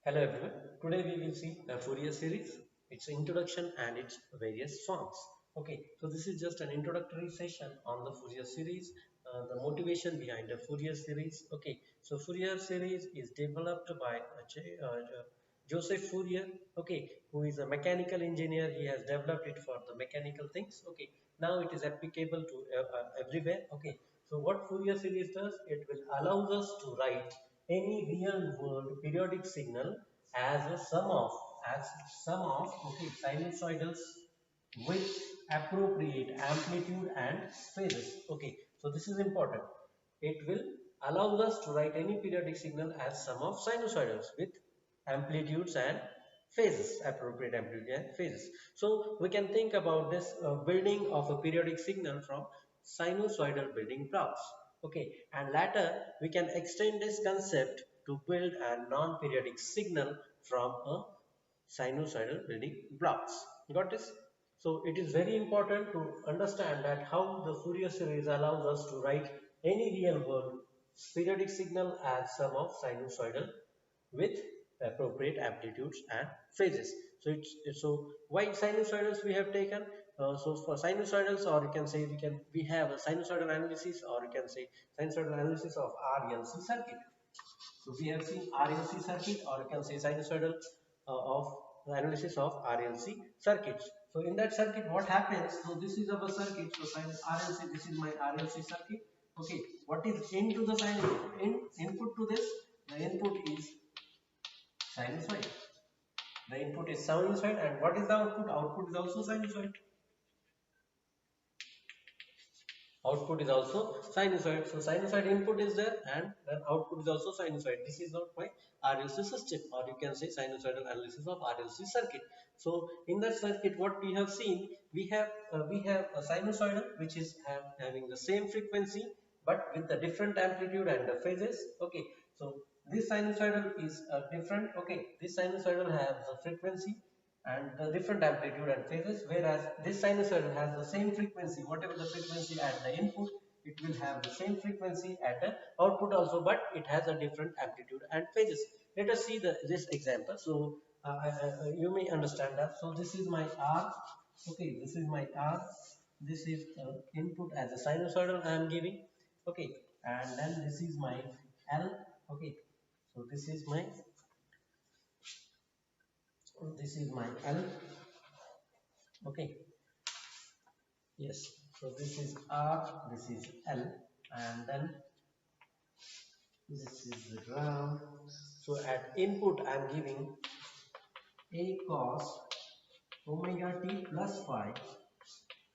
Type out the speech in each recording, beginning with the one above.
Hello everyone. Today we will see a Fourier series, its introduction and its various forms. Okay, so this is just an introductory session on the Fourier series, the motivation behind the Fourier series. Okay, so Fourier series is developed by Joseph Fourier, okay, who is a mechanical engineer. He has developed it for the mechanical things. Okay, now it is applicable to everywhere. Okay, so what Fourier series does, it will allow us to write any real world periodic signal as a sum of okay sinusoidals with appropriate amplitude and phases. Okay, so this is important. It will allow us to write any periodic signal as sum of sinusoidals with amplitudes and phases, appropriate amplitude and phases. So we can think about this building of a periodic signal from sinusoidal building blocks. Okay, and later we can extend this concept to build a non-periodic signal from a sinusoidal building blocks. Got this? So it is very important to understand that how the Fourier series allows us to write any real world periodic signal as sum of sinusoidal with appropriate amplitudes and phases. So so why sinusoidals we have taken? So for sinusoidals, or you can say we have a sinusoidal analysis, or you can say sinusoidal analysis of RLC circuit. So we have seen RLC circuit, or you can say sinusoidal of the analysis of RLC circuits. So in that circuit, what happens? So this is our circuit. So sinus RLC, this is my RLC circuit. Okay, what is into the input to this? The input is sinusoid. The input is sinusoid, and what is the output? Output is also sinusoid. Output is also sinusoid. So sinusoid input is there and then output is also sinusoid. This is not my RLC system, or you can say sinusoidal analysis of RLC circuit. So in that circuit, what we have seen, we have a sinusoidal which is having the same frequency but with the different amplitude and the phases. Okay, so this sinusoidal is different. Okay, this sinusoidal has the frequency and the different amplitude and phases, whereas this sinusoid has the same frequency. Whatever the frequency at the input, it will have the same frequency at the output also, but it has a different amplitude and phases. Let us see this example. So you may understand that. So this is my R. Okay, this is my R. This is input as a sinusoidal I am giving. Okay, and then this is my L. Okay, so this is my L. Okay, yes, so this is R, this is L, and then this is the ground. So at input I am giving A cos omega t plus phi,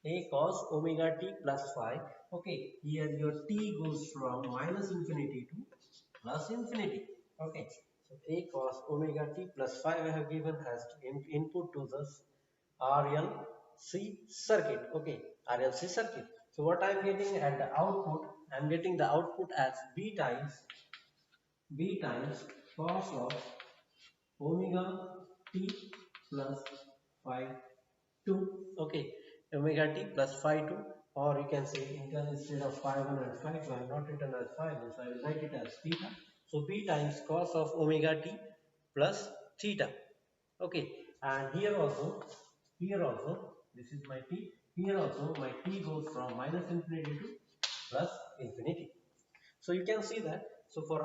A cos omega t plus phi. Okay, here your t goes from minus infinity to plus infinity. Okay, so A cos omega t plus phi I have given as input to this RLC circuit. Okay, RLC circuit. So what I am getting at the output, I am getting the output as B times cos of omega t plus phi 2. Okay, omega t plus phi 2, or you can say instead of phi 1 and phi 2, I have not written as phi 1, so I will write it as theta. So B times cos of omega t plus theta. Okay, and here also, this is my t. Here also, my t goes from minus infinity to plus infinity. So you can see that. So for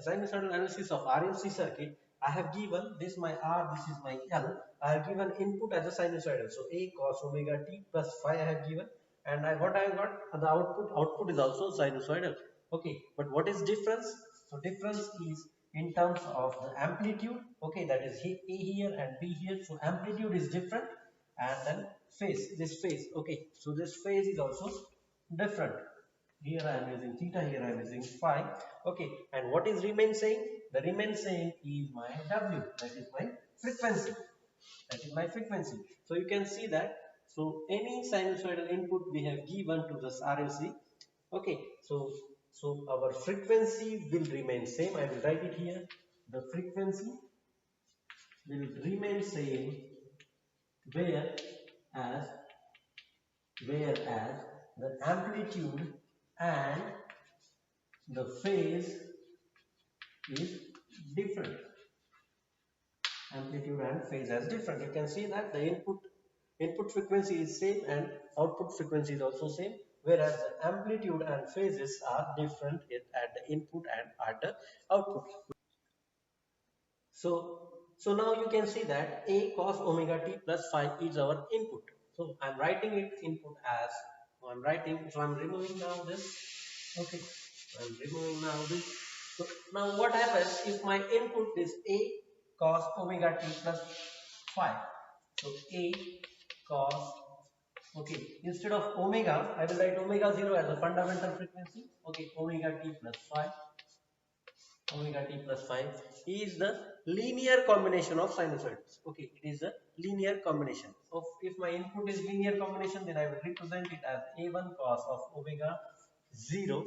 sinusoidal analysis of RLC circuit, I have given this my R, this is my L. I have given input as a sinusoidal. So A cos omega t plus phi I have given, and what I got the output is also sinusoidal. Okay, but what is difference? So difference is in terms of the amplitude. Okay, that is A here and B here. So amplitude is different, and then this phase. Okay, so this phase is also different. Here I am using theta, here I am using phi. Okay, and what is remain saying? The remain saying is my W, that is my frequency. That is my frequency. So you can see that. So any sinusoidal input we have given to this RLC. Okay, so our frequency will remain same. I will write it here. The frequency will remain same, whereas whereas the amplitude and the phase is different. Amplitude and phase as different. You can see that the input frequency is same and output frequency is also same, whereas the amplitude and phases are different at the input and at the output. So now you can see that a cos omega t plus phi is our input. So I'm writing it input as, I'm removing now this. Okay, I'm removing now this. So now what happens if my input is a cos omega t plus phi? So a cos, okay, instead of omega I will write omega 0 as a fundamental frequency. Okay, omega t plus phi, omega t plus 5 is the linear combination of sinusoids. Okay, it is a linear combination of, if my input is linear combination, then I will represent it as a1 cos of omega 0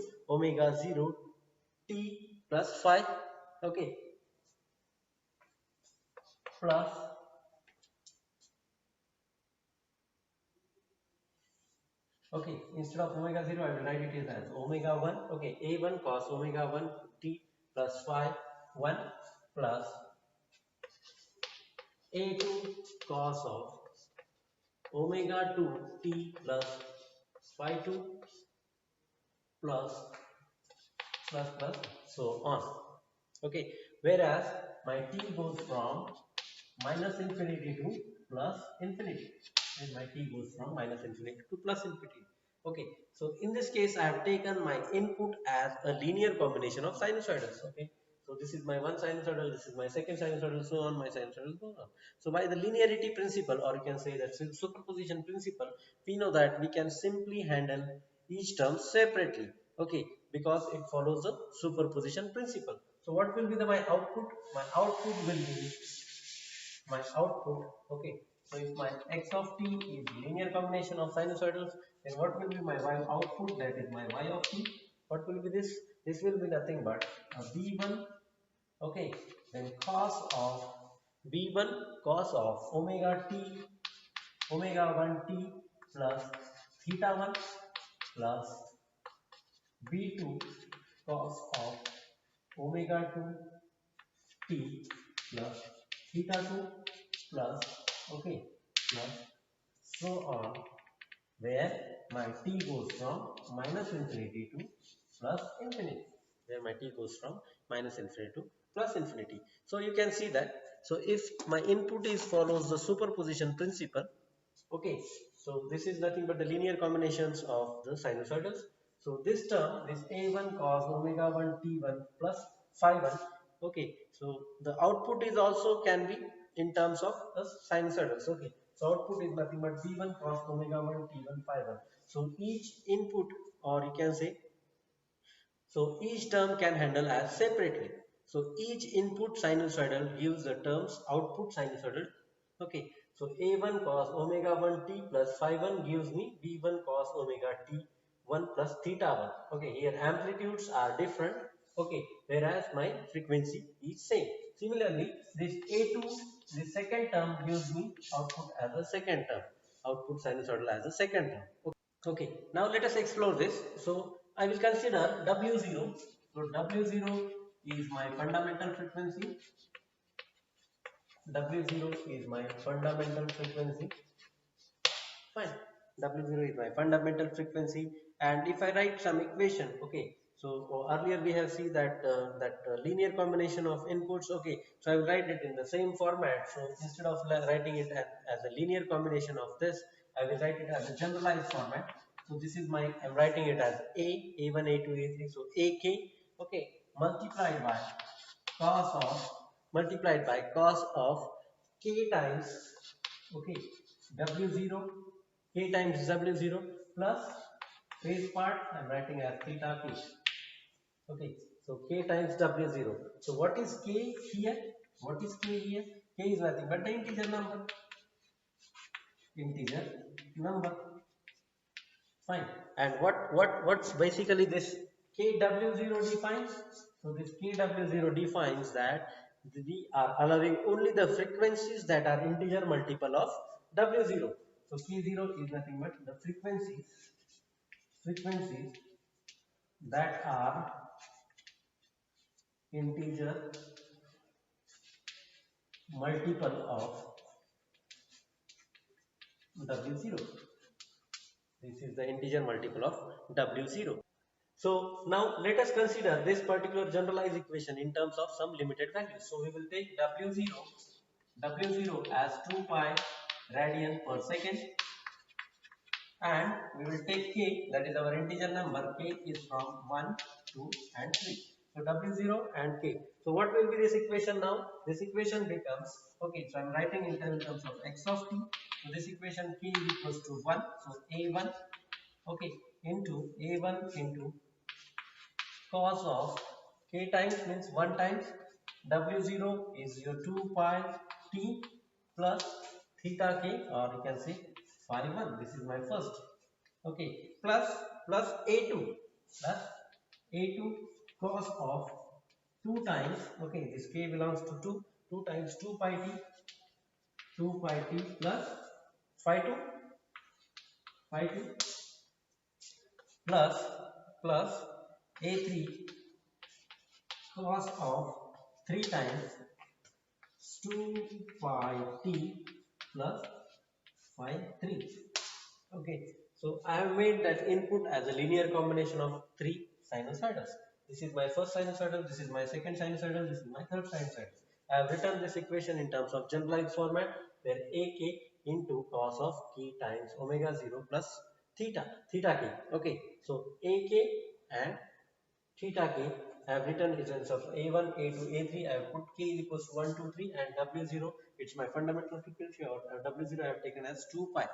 t plus 5. Okay, plus, okay, instead of omega 0 I will write it as omega 1. Okay, a1 cos omega 1 t plus 5 1 plus a2 cos of omega 2 t plus phi 2 plus plus so on. Okay, whereas my t goes from minus infinity to plus infinity, and my t goes from minus infinity to plus infinity. Okay, so in this case I have taken my input as a linear combination of sinusoidals. Okay, so this is my one sinusoidal, this is my second sinusoidal, so on, my sinusoidal, so on. So by the linearity principle, or you can say that superposition principle, we know that we can simply handle each term separately. Okay, because it follows the superposition principle. So what will be my output? My output will be my output. Okay, so if my x of t is linear combination of sinusoidals, then what will be my y output? That is my y of t. What will be this? This will be nothing but a b1. Okay, then cos of b1 cos of omega t, omega 1 t plus theta 1 plus b2 cos of omega 2 t plus theta 2 plus, okay, plus so on, where my t goes from minus infinity to plus infinity, where my t goes from minus infinity to plus infinity. So you can see that, so if my input is follows the superposition principle, okay, so this is nothing but the linear combinations of the sinusoidals. So this term, this a1 cos omega 1 t1 plus phi 1, okay, so the output is also can be in terms of the sinusoidals. Okay, so output is nothing but b1 cos omega 1 t1 phi 1. So each input, or you can say, so each term can handle as separately. So each input sinusoidal gives the terms output sinusoidal. Okay. So a1 cos omega 1 t plus phi 1 gives me b1 cos omega t 1 plus theta 1. Okay. Here amplitudes are different. Okay. Whereas my frequency is same. Similarly, this a2, the second term gives me output as a second term. Output sinusoidal as a second term. Okay, now let us explore this. So I will consider W0. So W0 is my fundamental frequency. W0 is my fundamental frequency. Fine. W0 is my fundamental frequency. And if I write some equation, okay. So earlier we have seen that linear combination of inputs. Okay, so I will write it in the same format. So instead of writing it as a linear combination of this, I will write it as a generalized format. So this is my, I'm writing it as A1, A2, A3. So AK, okay, multiplied by cos of K times, okay, W0, K times W0 plus phase part, I'm writing as theta K. Okay, so K times W0. So what is K here? What is K here? K is nothing but the integer number. Integer number. Fine. And what's basically this KW0 defines? So this KW0 defines that we are allowing only the frequencies that are integer multiple of W0. So K0 is nothing but the frequencies that are integer multiple of W0. This is the integer multiple of W0. So now let us consider this particular generalized equation in terms of some limited values. So we will take W0 as 2 pi radian per second, and we will take k, that is our integer number. K is from 1, 2 and 3. So W0 and k. So what will be this equation now? This equation becomes, okay, so I'm writing in terms of x of t. So this equation k is equals to 1. So a1, okay, into a1 into cos of k times, means 1 times W0 is your 2 pi t plus theta k, or you can say phi 1. This is my first, okay, plus a2, plus a2 cos of 2 times, okay, this k belongs to 2, 2 times 2 pi t, 2 pi t plus phi 2, phi 2 plus plus a3 cos of 3 times 2 pi t plus phi 3. Okay, so I have made that input as a linear combination of 3 sinusoidals. This is my first sinusoidal, this is my second sinusoidal, this is my third sinusoidal. I have written this equation in terms of generalized format, where ak into cos of k times omega 0 plus theta k. Okay, so ak and theta k I have written in terms of a1, a2, a3. I have put k is equals to 1, 2, 3, and w0, it's my fundamental frequency, or w0 I have taken as 2 pi.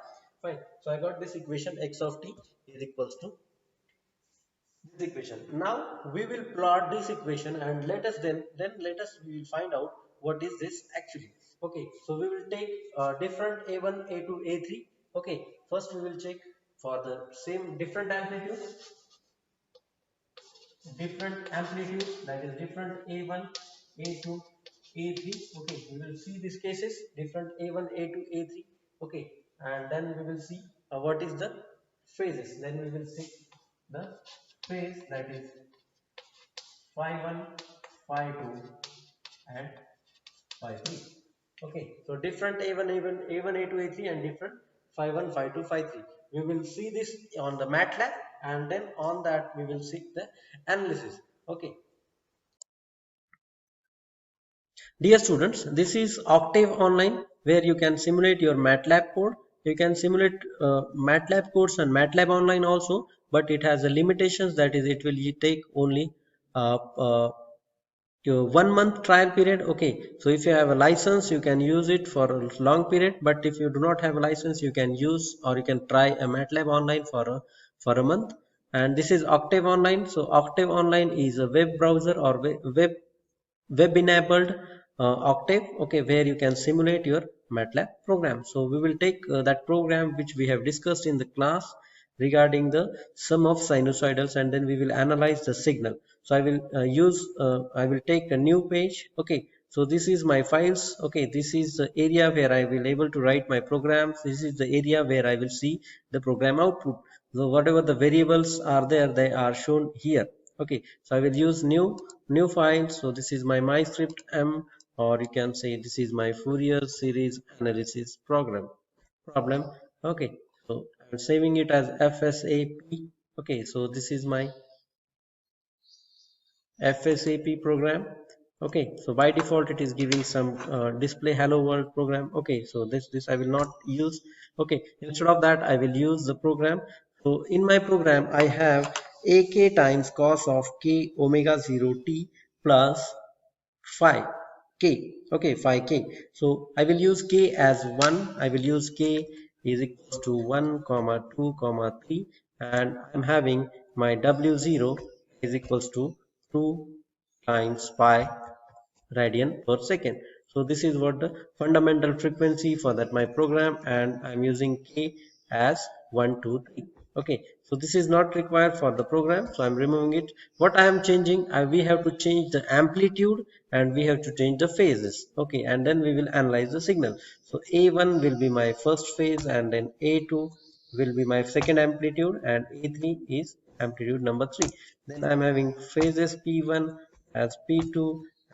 Fine. So I got this equation x of t is equals to this equation. Now we will plot this equation, and let us let us we will find out what is this actually. Okay, so we will take different a1, a2, a3. Okay, first we will check for the same different amplitude, that is different a1, a2, a3. Okay, we will see these cases, different a1, a2, a3. Okay, and then we will see what is the phases. Then we will see the phase, that is phi 1, phi 2 and phi 3. Okay, so different a1, a2, a3, and different phi 1, phi 2, phi 3. We will see this on the MATLAB, and then on that we will see the analysis. Okay, dear students, this is Octave Online, where you can simulate your MATLAB code. You can simulate MATLAB codes and MATLAB Online also, but it has a limitations, that is it will take only uh, uh, your 1 month trial period. Okay, so if you have a license, you can use it for a long period, but if you do not have a license, you can use, or you can try a MATLAB Online for a month. And this is Octave Online. So Octave Online is a web browser, or web enabled Octave, okay, where you can simulate your MATLAB program. So we will take that program which we have discussed in the class regarding the sum of sinusoidals, and then we will analyze the signal. So I will take a new page. Okay, so this is my files. Okay, this is the area where I will able to write my programs. This is the area where I will see the program output. So whatever the variables are there, they are shown here. Okay, so I will use new file. So this is my myscript m, or you can say this is my Fourier series analysis problem. Okay, so I'm saving it as FSAP. Okay, so this is my FSAP program. Okay, so by default it is giving some display hello world program. Okay, so this I will not use. Okay, instead of that I will use the program. So in my program I have ak times cos of k omega 0 t plus phi k. Okay, phi k. So I will use k as 1. I will use k is equals to 1 comma 2 comma 3, and I'm having my w0 is equals to 2 times pi radian per second. So this is what the fundamental frequency for that my program, and I'm using k as 1, 2, 3. Okay, so this is not required for the program, so I'm removing it. What I am changing, we have to change the amplitude, and we have to change the phases. Okay, and then we will analyze the signal. So a1 will be my first phase, and then a2 will be my second amplitude, and a3 is amplitude number 3. Then I'm having phases p1 as P2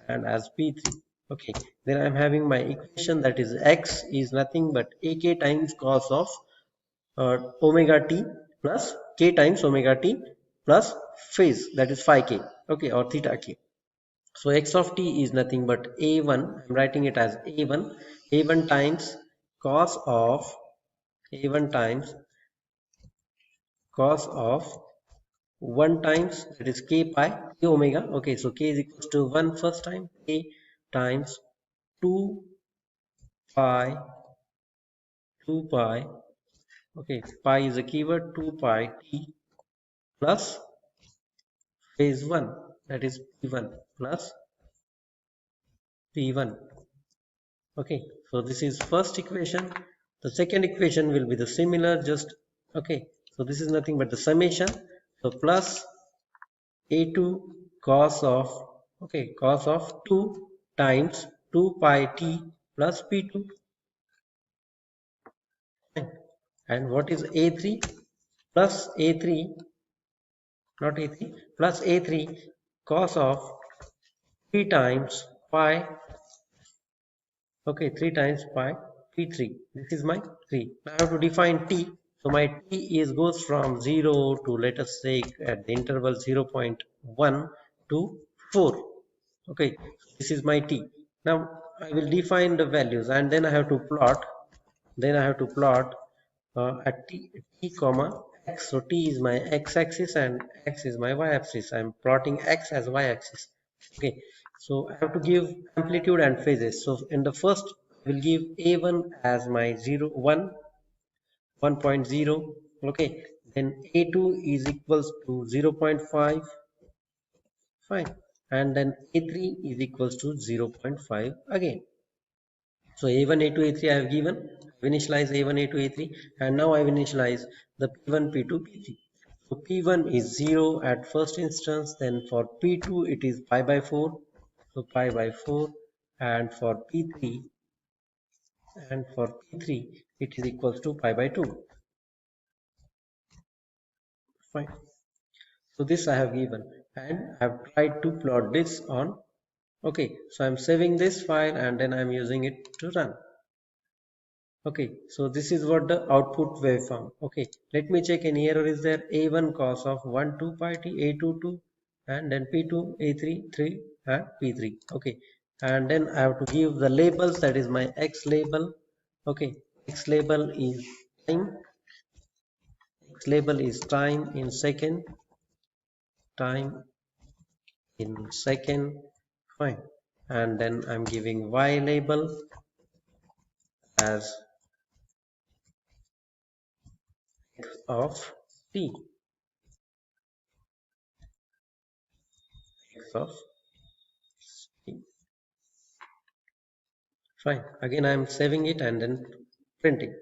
and as P3. Okay, then I'm having my equation, that is x is nothing but ak times cos of omega t plus k times omega t plus phase, that is phi k, okay, or theta k. So x of t is nothing but a1, I'm writing it as a1 times cos of a1 times cos of 1 times, that is k pi k omega. Okay, so k is equals to 1 first time, k times 2 pi 2 pi, okay, pi is a keyword, 2 pi t plus phase 1, that is p1 plus p1. Okay, so this is first equation. The second equation will be the similar, just okay, so this is nothing but the summation, so plus a2 cos of, okay, cos of 2 times 2 pi t plus p2. And what is a3? Plus a3, not a3, plus a3 cos of 3 times pi, okay, 3 times pi p3. This is my 3. Now I have to define t. So my t is goes from 0 to, let us say, at the interval 0.1 to 4. Okay, this is my t. Now I will define the values and then I have to plot. Then I have to plot at t comma x. So t is my x-axis and x is my y-axis. I am plotting x as y-axis. Okay, so I have to give amplitude and phases. So in the first, I will give a1 as my 0 1 1.0. Okay, then a2 is equals to 0.5, fine, and then a3 is equals to 0.5 again. So a1, a2, a3 I have given. I initialize a1, a2, a3, and now I initialize the p1, p2, p3. So p1 is 0 at first instance, then for p2 it is pi by 4, so pi by 4, and for p3 it is equals to pi by 2. Fine. So this I have given, and I have tried to plot this on. Okay, so I'm saving this file and then I'm using it to run. Okay, so this is what the output waveform. Okay, let me check any error is there. A1 cos of 1 2 pi t, A2 2, and then P2 A3 3 and P3. Okay, and then I have to give the labels, that is my X label. Okay, X label is time, X label is time in second, time in second, fine. And then I'm giving Y label as X of t, X of t. Fine. Again, I am saving it and then printing.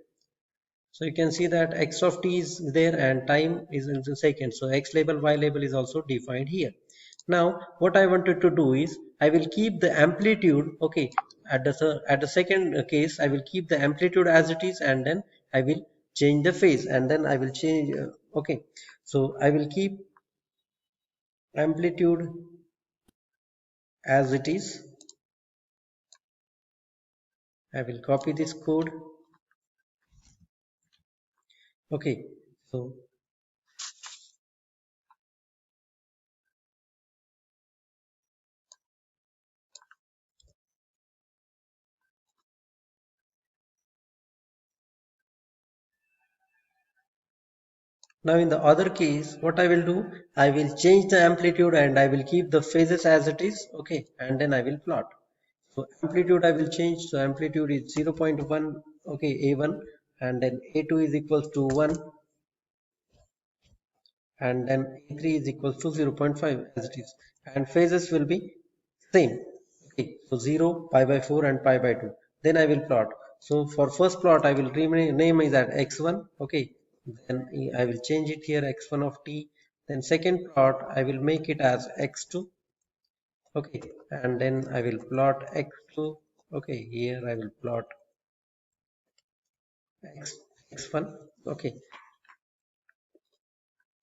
So you can see that x of t is there and time is in the second. So x label, y label is also defined here. Now, what I wanted to do is I will keep the amplitude. Okay, at the second case, I will keep the amplitude as it is, and then I will change the phase, and then I will change. Okay, so I will keep amplitude as it is. I will copy this code. Okay, so now in the other case, what I will do, I will change the amplitude and I will keep the phases as it is. Okay, and then I will plot. So amplitude I will change. So amplitude is 0.1. Okay, A1, and then A2 is equals to 1, and then A3 is equals to 0.5 as it is. And phases will be same. Okay, so 0, pi by 4 and pi by 2. Then I will plot. So for first plot I will name is that x1. Okay, then I will change it here x1 of t. Then second plot I will make it as x2. Okay, and then I will plot x2. Okay, here I will plot x1. Okay,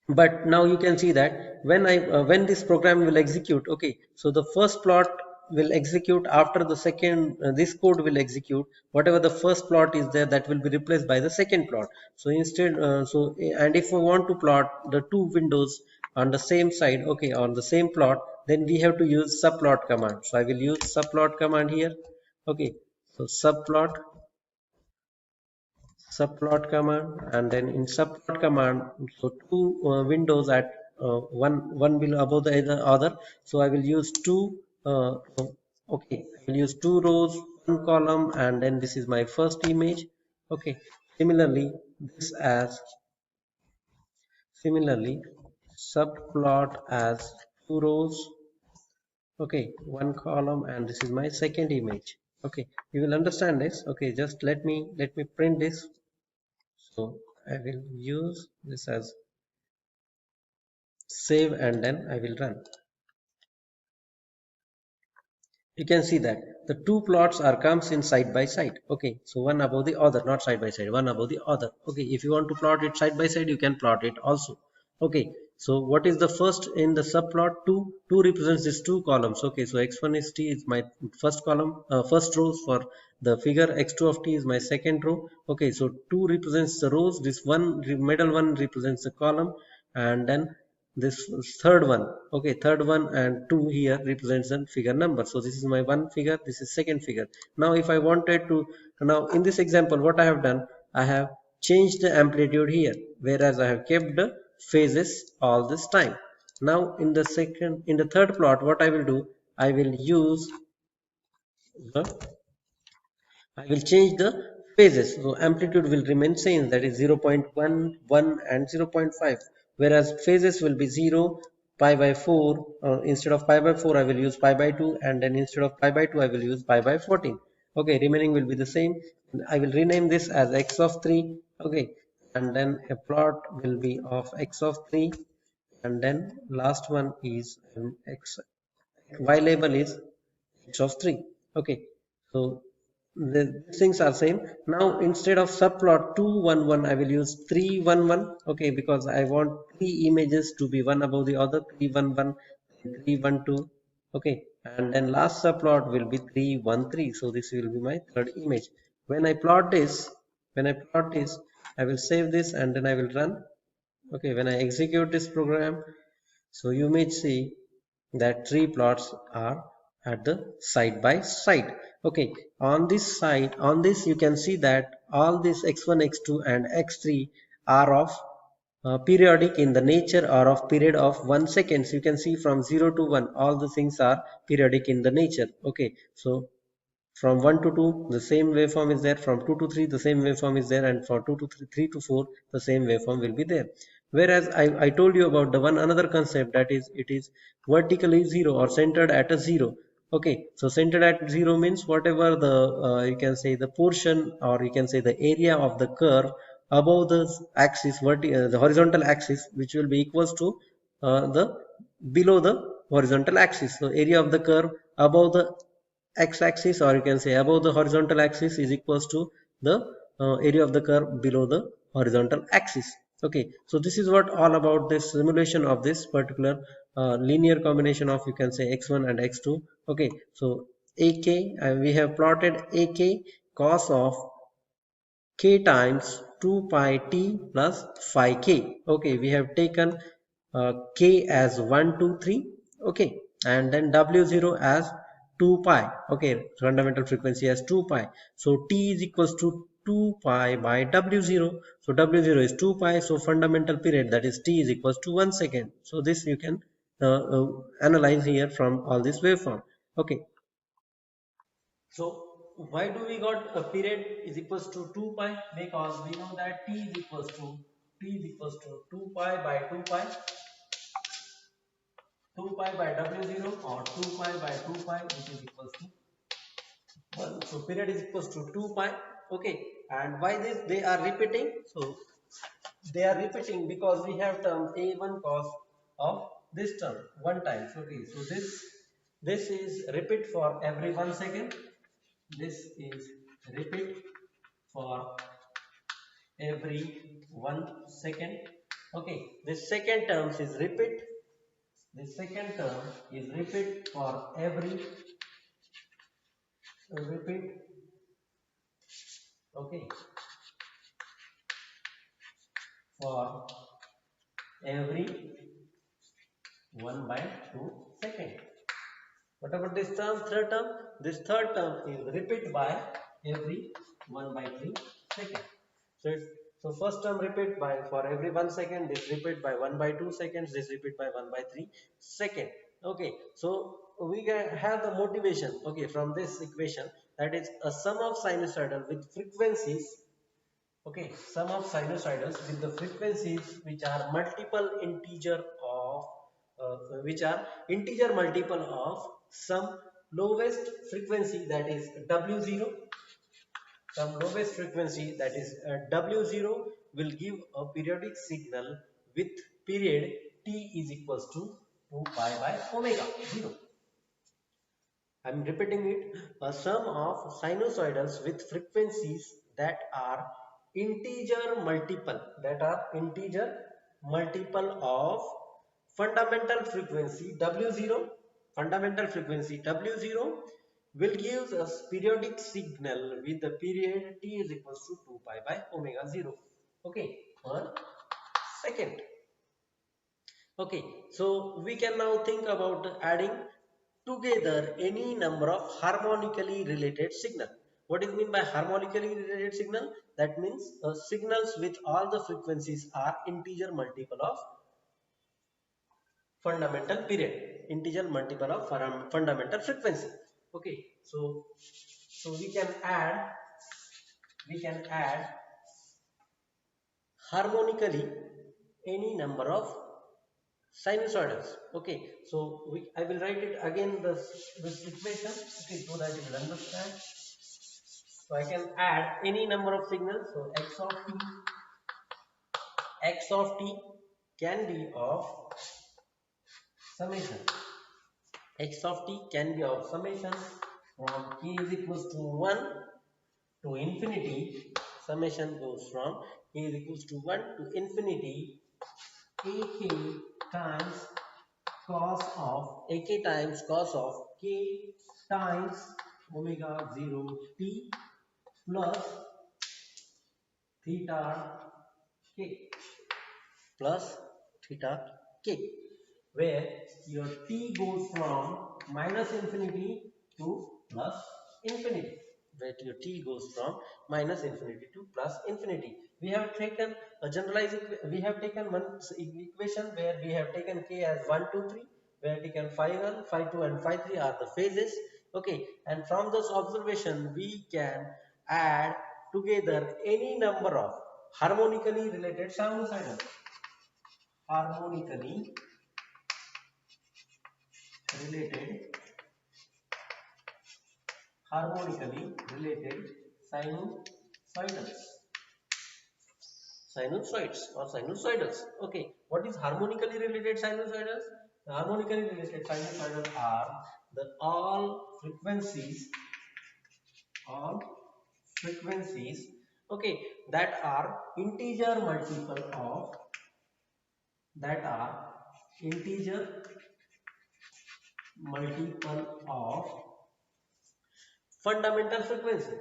But now you can see that when this program will execute, okay, so the first plot will execute after the second, this code will execute whatever the first plot is there, that will be replaced by the second plot. So instead, and if we want to plot the two windows on the same side, okay, on the same plot, then we have to use subplot command. So I will use subplot command here. Okay, so subplot command, and then in subplot command, so two windows at one will above the other, so I will use two, uh, okay, I will use two rows, one column, and then this is my first image. Okay, similarly this as similarly subplot as two rows, okay, one column, and this is my second image. Okay, you will understand this. Okay, just let me print this. So I will use this as save, and then I will run. You can see that the two plots are comes in side by side. Okay, so one above the other, not side by side, one above the other. Okay, if you want to plot it side by side, you can plot it also. Okay, so what is the first in the subplot? 2 represents these two columns. Okay, so x1 is t is my first column, first row for the figure, x2 of t is my second row. Okay, so 2 represents the rows, this one middle one represents the column, and then this third one, okay, third one and 2 here represents the figure number. So this is my one figure, this is second figure. Now if I wanted to, now in this example what I have done, I have changed the amplitude here, whereas I have kept the phases all this time. Now in the second, in the third plot, what I will do, I will use the, I will change the phases. So amplitude will remain same, that is 0.1, 1 and 0.5. Whereas phases will be 0, pi by 4. Instead of pi by 4, I will use pi by 2. And then instead of pi by 2, I will use pi by 14. Okay, remaining will be the same. I will rename this as x of 3. Okay, and then a plot will be of x of 3. And then last one is x, y label is x of 3. Okay, so these things are same. Now instead of subplot 211, I will use 311. Okay, because I want three images to be one above the other, 311 and 312. Okay, and then last subplot will be 313. So this will be my third image. When I plot this, I will save this, and then I will run. Okay, when I execute this program, so you may see that three plots are at the side by side. Okay, on this side, on this you can see that all these x1, x2 and x3 are of periodic in the nature, or of period of 1 second. So you can see from 0 to 1 all the things are periodic in the nature. Okay, so from 1 to 2 the same waveform is there, from 2 to 3 the same waveform is there, and for 2 to 3, 3 to 4 the same waveform will be there. Whereas I told you about the one another concept, that is it is vertically 0 or centered at a 0. Okay, so centered at 0 means whatever the you can say the portion, or you can say the area of the curve above the axis, the horizontal axis, which will be equals to the below the horizontal axis. So area of the curve above the x-axis, or you can say above the horizontal axis, is equals to the area of the curve below the horizontal axis. Okay, so this is what all about this simulation of this particular linear combination of, you can say, x1 and x2. Okay, so ak, we have plotted ak cos of k times 2 pi t plus phi k. Okay, we have taken k as 1 2 3. Okay, and then w0 as 2 pi. Okay, fundamental frequency as 2 pi. So t is equals to 2 pi by w0. So w0 is 2 pi, so fundamental period, that is t, is equals to 1 second. So this you can analyze here from all this waveform. Okay, so why do we got a period is equals to 2 pi? Because we know that t is equals to 2 pi by 2 pi, 2 pi by w0, or 2 pi by 2 pi, which is equals to 1. So period is equals to 2 pi. Okay, and why this they are repeating? So they are repeating because we have term a1 cos of this term one time. Okay, so this is repeat for every 1 second. This is repeat for every 1 second. Okay, this second term is repeat. The second term is repeat for every repeat. Okay, for every 1 by 2 second. What about this term, third term? This third term is repeat by every 1 by 3 second. So, so first term repeat by for every 1 second, this repeat by 1 by 2 seconds, this repeat by 1 by 3 second. Okay, so we have the motivation, okay, from this equation, that is a sum of sinusoidal with frequencies. Okay, sum of sinusoidals with the frequencies which are multiple integer of which are integer multiple of some lowest frequency, that is W0. Some lowest frequency, that is W0, will give a periodic signal with period t is equals to 2 pi by omega 0. I am repeating it. A sum of sinusoidals with frequencies that are integer multiple of fundamental frequency W0. Fundamental frequency W0 will give us periodic signal with the period t is equals to 2 pi by omega 0. Okay, one second. Okay, so we can now think about adding together any number of harmonically related signal. What is mean by harmonically related signal? That means signals with all the frequencies are integer multiple of fundamental period, integer multiple of fundamental frequency. Okay, so we can add harmonically any number of sinusoidals. Okay, so I will write it again, this equation, okay, so that you will understand. So I can add any number of signals. So x of t can be of summation. X of t can be of summation from k is equals to 1 to infinity. Summation goes from k is equals to 1 to infinity ak times cos of k times omega 0 t plus theta k plus theta k, where your t goes from minus infinity to plus infinity. Where your t goes from minus infinity to plus infinity. We have taken a we have taken one equation where we have taken k as 1, 2, 3, we have taken phi 1, phi 2 and phi 3 are the phases. Okay, and from this observation we can add together any number of harmonically related sinusoidals. Harmonically related sinusoidals. Sinusoids or sinusoidals. Okay, what is harmonically related sinusoidals? The harmonically related sinusoidals are the all frequencies, okay, that are integer multiple of that are integer multiple of fundamental frequency.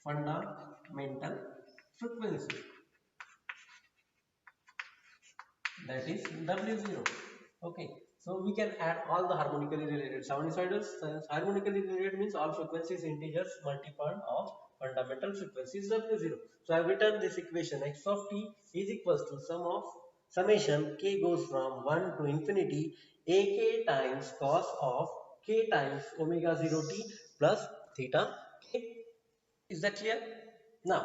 Fundamental frequency, that is W0. Okay, so we can add all the harmonically related sinusoidals. Harmonically related means all frequencies integers multiple of fundamental frequencies W0. So I have written this equation: x of t is equals to summation k goes from 1 to infinity ak times cos of k times omega 0 t plus theta k. Is that clear? Now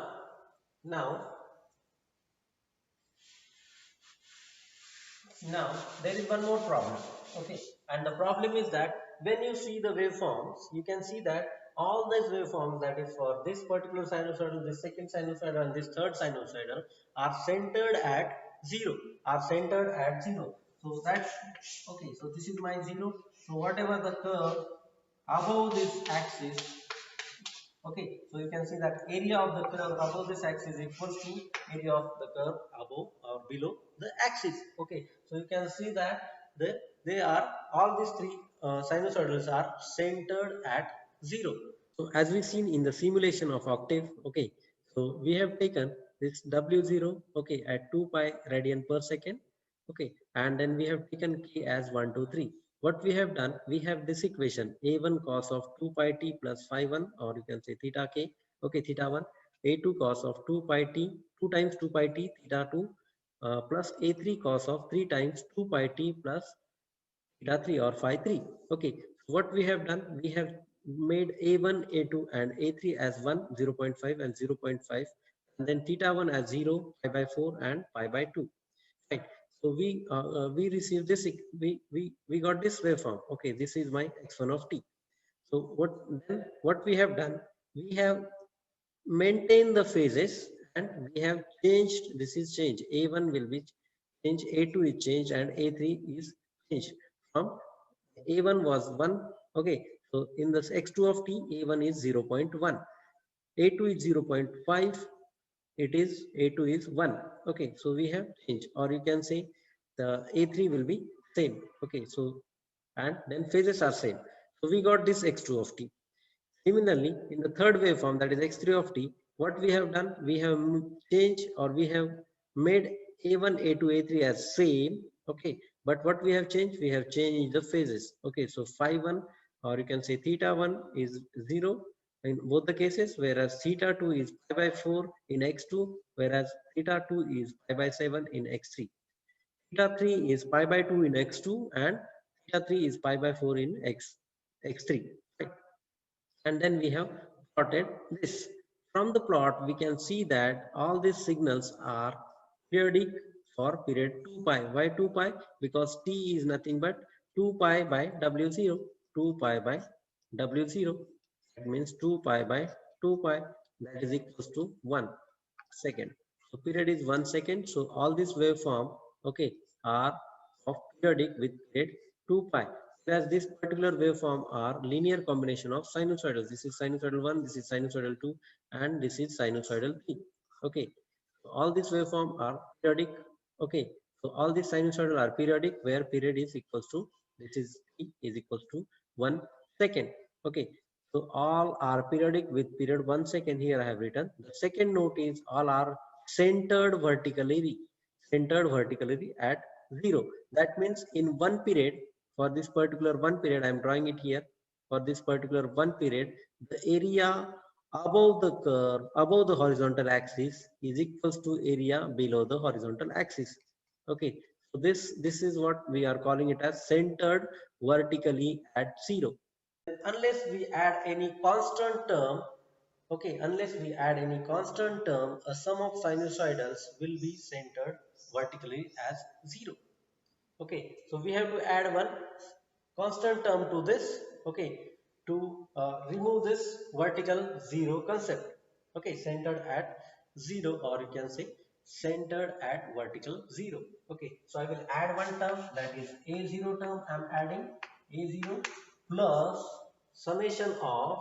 Now there is one more problem. Okay, and the problem is that when you see the waveforms, you can see that all these waveforms, that is for this particular sinusoidal, this second sinusoidal and this third sinusoidal, are centered at 0. So that's okay. So this is my 0. So whatever the curve above this axis Okay, so you can see that area of the curve above this axis is equals to area of the curve above or below the axis. Okay, so you can see that they are all these three sinusoidals are centered at 0. So as we seen in the simulation of octave, okay, so we have taken this W0, okay, at 2 pi radian per second, okay, and then we have taken K as 1, 2, 3. What we have done, we have this equation A1 cos of 2 pi t plus phi 1, or you can say theta K, okay, theta 1, A2 cos of 2 pi t, 2 times 2 pi t, theta 2, plus A3 cos of 3 times 2 pi t plus theta 3 or phi 3. Okay, so what we have done, we have made A1, A2 and A3 as 1, 0.5 and 0.5, and then theta 1 as 0, pi by 4 and pi by 2. Right. So we received this, we got this waveform. Okay, this is my x1 of t. So what we have done, we have maintained the phases and we have changed. This is change. A1 will be changed, A2 is changed, and A3 is changed. From A1 was 1. Okay, so in this x2 of t, A1 is 0.1, A2 is 0.5, it is A2 is 1. Okay, so we have changed, or you can say the A3 will be same. Okay, so and then phases are same. So we got this x2 of t. Similarly, in the third waveform, that is x3 of t, what we have done, we have changed, or we have made A1, A2, A3 as same. Okay, but what we have changed, we have changed the phases. Okay, so phi 1, or you can say theta 1 is 0 in both the cases, whereas theta 2 is pi by 4 in x2, whereas theta 2 is pi by 7 in x3. Theta 3 is pi by 2 in x2, and theta 3 is pi by 4 in x3. Right? And then we have plotted this. From the plot, we can see that all these signals are periodic for period 2 pi. Why 2 pi? Because t is nothing but 2 pi by w0. 2 pi by w0. That means 2 pi by 2 pi. That is equals to 1 second. So period is 1 second. So all this waveform, okay, are of periodic with period 2 pi. Whereas this particular waveform are linear combination of sinusoidals. This is sinusoidal 1, this is sinusoidal 2, and this is sinusoidal 3. Okay, so all these waveform are periodic. Okay, so all these sinusoidal are periodic, where period is equals to, this is t is equals to 1 second. Okay, so all are periodic with period 1 second. Here I have written. The second note is all are centered vertically, centered vertically at 0. That means in one period, for this particular one period, I am drawing it here. For this particular one period, the area above the curve, above the horizontal axis is equals to area below the horizontal axis. Okay, so this is what we are calling it as centered vertically at 0. Unless we add any constant term, okay, unless we add any constant term, a sum of sinusoidals will be centered vertically as 0. Okay, so we have to add one constant term to this, okay, to remove this vertical 0 concept. Okay, centered at 0, or you can say centered at vertical 0. Okay, so I will add one term, that is a0 term. I'm adding a0 plus summation of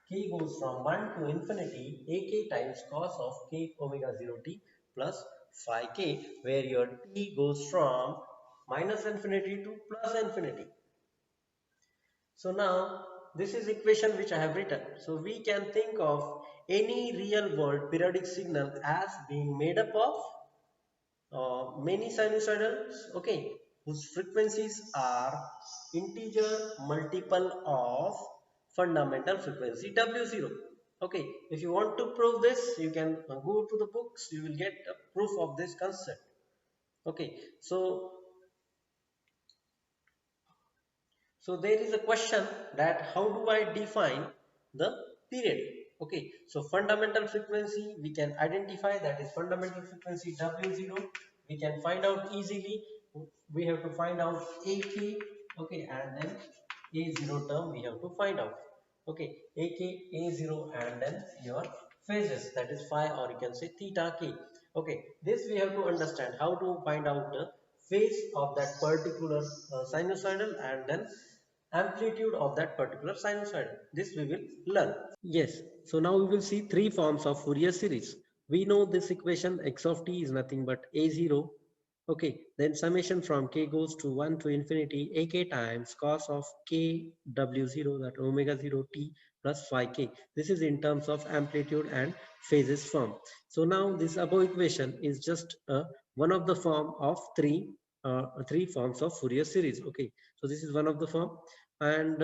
k goes from 1 to infinity ak times cos of k omega 0 t plus phi k, where your t goes from minus infinity to plus infinity. So now this is equation which I have written. So we can think of any real world periodic signal as being made up of many sinusoidals, okay, whose frequencies are integer multiple of fundamental frequency W0. Okay, if you want to prove this, you can go to the books, you will get a proof of this concept. Okay, so there is a question that how do I define the period? Okay, so fundamental frequency we can identify, that is fundamental frequency W0. We can find out easily. We have to find out AK, okay, and then A0 term we have to find out. Okay, AK, A0, and then your phases, that is phi, or you can say theta k. Okay, this we have to understand how to find out the phase of that particular sinusoidal, and then amplitude of that particular sinusoid. This we will learn. Yes, so now we will see three forms of Fourier series. We know this equation x of t is nothing but a0. Okay, then summation from k goes to 1 to infinity ak times cos of k w0, that omega 0 t plus phi k. This is in terms of amplitude and phases form. So now this above equation is just one of the form of three forms of Fourier series. Okay, so this is one of the form, and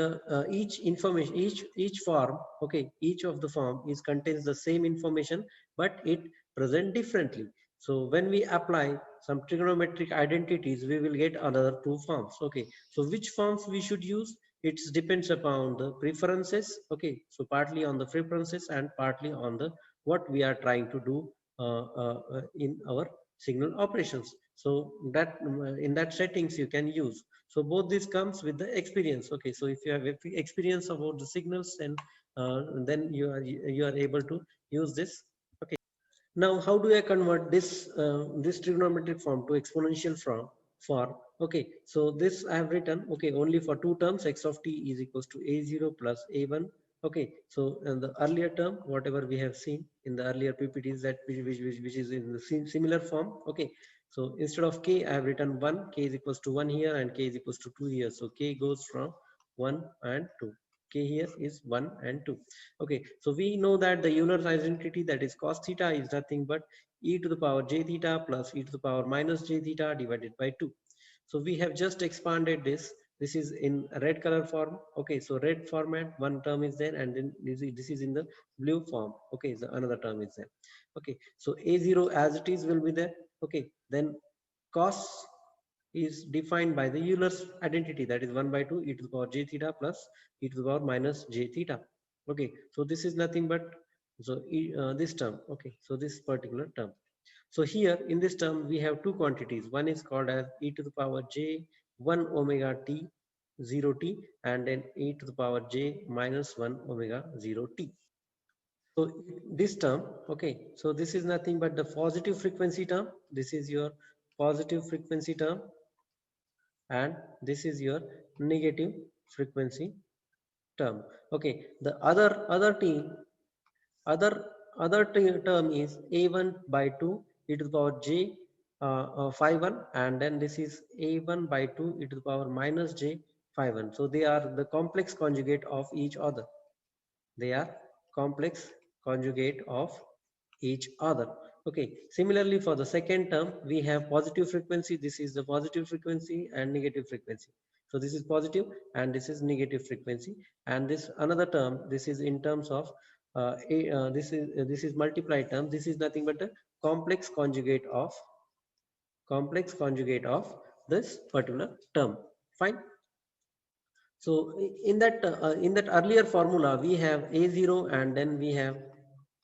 each information, each form, okay, each of the form is contains the same information, but it present differently. So when we apply some trigonometric identities, we will get another two forms. Okay, so which forms we should use, it depends upon the preferences. Okay, so partly on the preferences and partly on the what we are trying to do in our signal operations. So that in that settings you can use. So both this comes with the experience. Okay, so if you have experience about the signals, then you are able to use this. Okay, now how do I convert this trigonometric form to exponential form? Okay, so this I have written, okay, only for two terms, x of t is equals to a0 plus a1. Okay, so in the earlier term, whatever we have seen in the earlier ppts, that which is in the similar form. Okay, so instead of k I have written 1, k is equals to 1 here and k is equals to 2 here. So k goes from 1 and 2. K here is 1 and 2. Okay, so we know that the Euler's identity, that is cos theta, is nothing but e to the power j theta plus e to the power minus j theta divided by 2. So we have just expanded this. This is in red color form. Okay, so red format, one term is there, and then this is in the blue form. Okay, so another term is there. Okay, so a0 as it is will be there. Okay, then cos is defined by the Euler's identity, that is 1 by 2 e to the power j theta plus e to the power minus j theta. Okay, so this is nothing but this term. Okay, so this particular term. So here in this term we have two quantities. One is called as e to the power j 1 omega t 0 t, and then e to the power j minus 1 omega 0 t. So this term, okay, so this is nothing but the positive frequency term. This is your positive frequency term, and this is your negative frequency term. Okay, the other term is a1 by 2 e to the power j phi 1, and then this is a1 by 2 e to the power minus j phi 1. So they are the complex conjugate of each other. They are complex conjugate of each other. Okay, similarly for the second term we have positive frequency. This is the positive frequency and negative frequency. So this is positive and this is negative frequency, and this another term, this is in terms of this is multiplied term. This is nothing but a complex conjugate of this particular term. Fine. So in that earlier formula we have a0 and then we have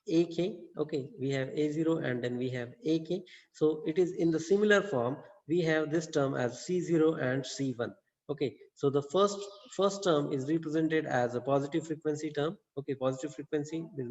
ak. Okay, we have a0 and then we have ak. So it is in the similar form. We have this term as c0 and c1. Okay, so the first term is represented as a positive frequency term. Okay, positive frequency is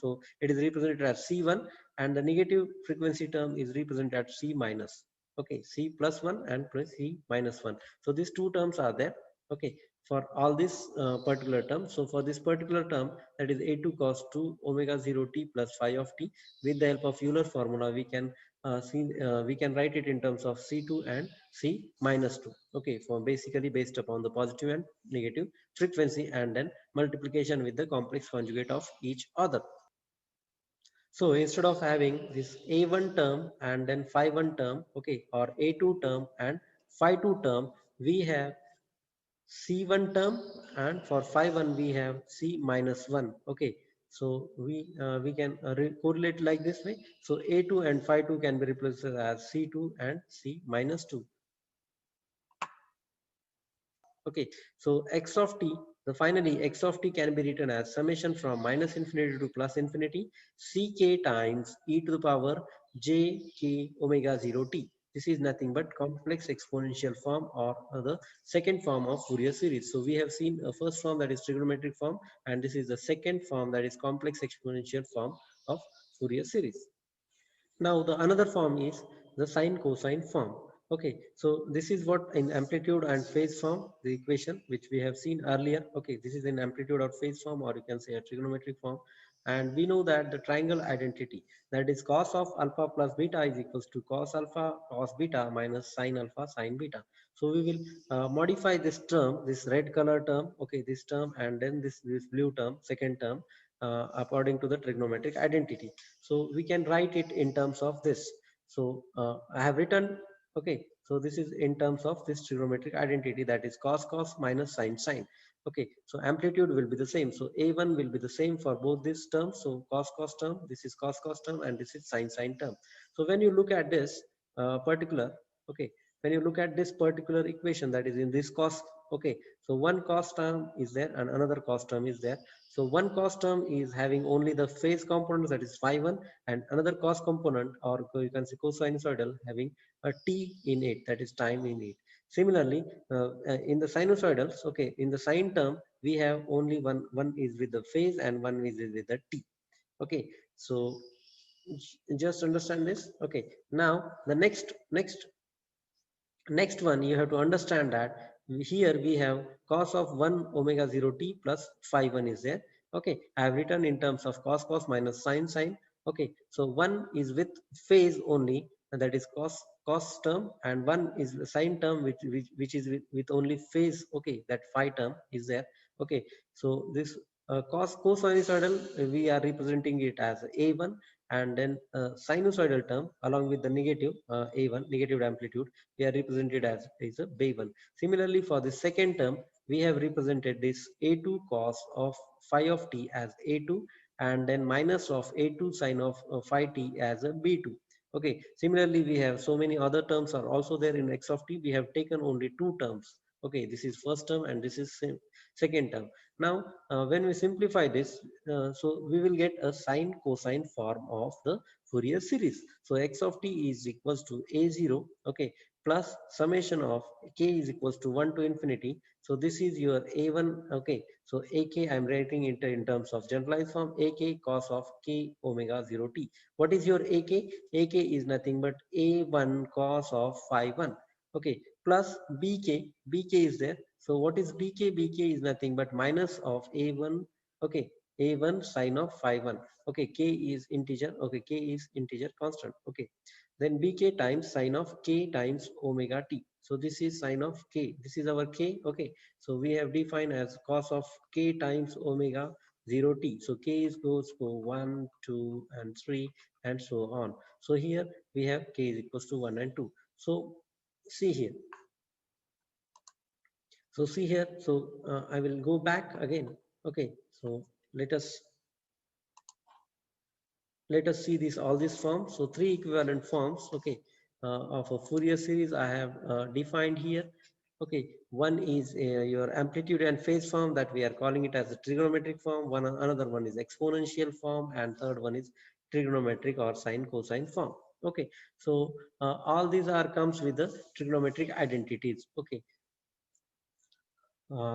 so it is represented as c1, and the negative frequency term is represented as c minus. Okay, c plus 1 and plus c minus 1. So these two terms are there. Okay, for all this particular term. So for this particular term, that is a2 cos 2 omega 0 t plus phi of t, with the help of Euler formula we can write it in terms of c2 and c minus 2. Okay, for basically based upon the positive and negative frequency, and then multiplication with the complex conjugate of each other. So instead of having this a1 term and then phi 1 term, okay, or a2 term and phi 2 term, we have c1 term, and for phi 1 we have c minus 1. Okay, so we can correlate like this way. So a2 and phi 2 can be replaced as c2 and c minus 2. Okay, so x of t, the finally x of t can be written as summation from minus infinity to plus infinity ck times e to the power j k omega 0 t. This is nothing but complex exponential form, or the second form of Fourier series. So we have seen a first form, that is trigonometric form, and this is the second form, that is complex exponential form of Fourier series. Now the another form is the sine cosine form. Okay, so this is what in amplitude and phase form, the equation which we have seen earlier. Okay, this is in amplitude or phase form, or you can say a trigonometric form. And we know that the triangle identity, that is cos of alpha plus beta is equals to cos alpha cos beta minus sin alpha sin beta. So we will modify this term, this red color term, okay, this term, and then this blue term, second term, according to the trigonometric identity. So we can write it in terms of this. So I have written. Okay, so this is in terms of this trigonometric identity, that is cos cos minus sin sin. Okay, so amplitude will be the same. So a1 will be the same for both these terms. So cos cos term, this is cos cos term, and this is sin sin term. So when you look at this particular, okay, when you look at this particular equation, that is in this cos, okay, so one cos term is there and another cos term is there. So one cos term is having only the phase component, that is phi 1, and another cos component, or you can say cosinusoidal, having a t in it, that is time in it. Similarly, in the sinusoidals, okay, in the sine term, we have only one is with the phase and one is with the t. Okay, so just understand this. Okay, now the next one, you have to understand that here we have cos of 1 omega 0 t plus phi 1 is there. Okay, I have written in terms of cos cos minus sin sin. Okay, so one is with phase only, and that is cos term, and one is the sin term which is with only phase. Okay, that phi term is there. Okay, so this cosinusoidal, we are representing it as a1, and then sinusoidal term along with the negative a1 negative amplitude, we are represented as is a B1. Similarly, for the second term, we have represented this A2 cos of phi of t as A2, and then minus of A2 sin of phi t as a B2. Okay. Similarly, we have so many other terms are also there in x of t. We have taken only two terms. Okay, this is first term and this is second term. Now, when we simplify this, so we will get a sine cosine form of the Fourier series. So x of t is equals to a0, okay, plus summation of k is equals to 1 to infinity. So this is your a1. Okay, so ak, I'm writing it in terms of generalized form, ak cos of k omega 0 t. What is your ak? Ak is nothing but a1 cos of phi 1. Okay, plus bk is there. So what is bk is nothing but minus of a1. Okay, a1 sine of phi 1. Okay, k is integer. Okay, k is integer constant. Okay, then bk times sine of k times omega t. So this is sine of k, this is our k. Okay, so we have defined as cos of k times omega 0 t. So k is goes to 1 2 and 3 and so on. So here we have k is equals to 1 and 2. So see here, so I will go back again. Okay, so let us see this all these forms. So three equivalent forms, okay, of a Fourier series I have defined here. Okay, one is your amplitude and phase form, that we are calling it as a trigonometric form. Another one is exponential form, and third one is trigonometric or sine cosine form. Okay, so all these are comes with the trigonometric identities. Okay,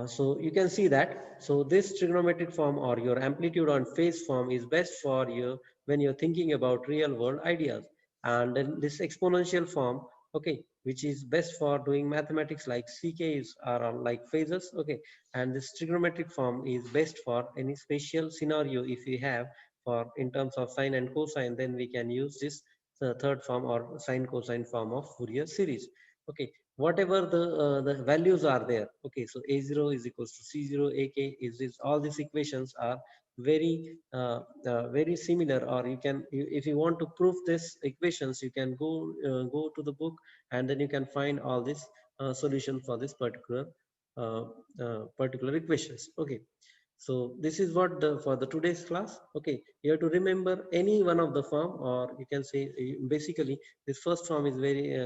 so you can see that. So this trigonometric form or your amplitude on phase form is best for you when you're thinking about real world ideas. And then this exponential form, okay, which is best for doing mathematics like CKs are like phases, okay. And this trigonometric form is best for any special scenario if you have for in terms of sine and cosine, then we can use this third form or sine cosine form of Fourier series. Okay, whatever the values are there. Okay, so a0 is equals to c0, ak is this, all these equations are very very similar. Or you can if you want to prove this equations, you can go to the book, and then you can find all this solution for this uh, particular equations. Okay, so this is what for the today's class. Okay, you have to remember any one of the form, or you can say basically this first form is very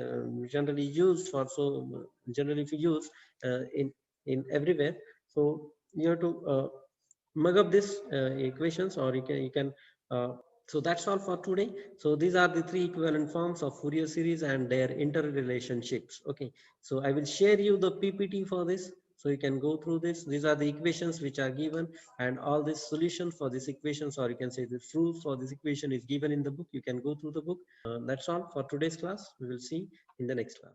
generally used for, so generally if you use in everywhere. So you have to mug up this equations, or you can so that's all for today. So these are the three equivalent forms of Fourier series and their interrelationships. Okay, so I will share you the PPT for this, so you can go through this. These are the equations which are given, and all this solution for these equations, or you can say the proof for this equation is given in the book. You can go through the book. That's all for today's class. We will see in the next class.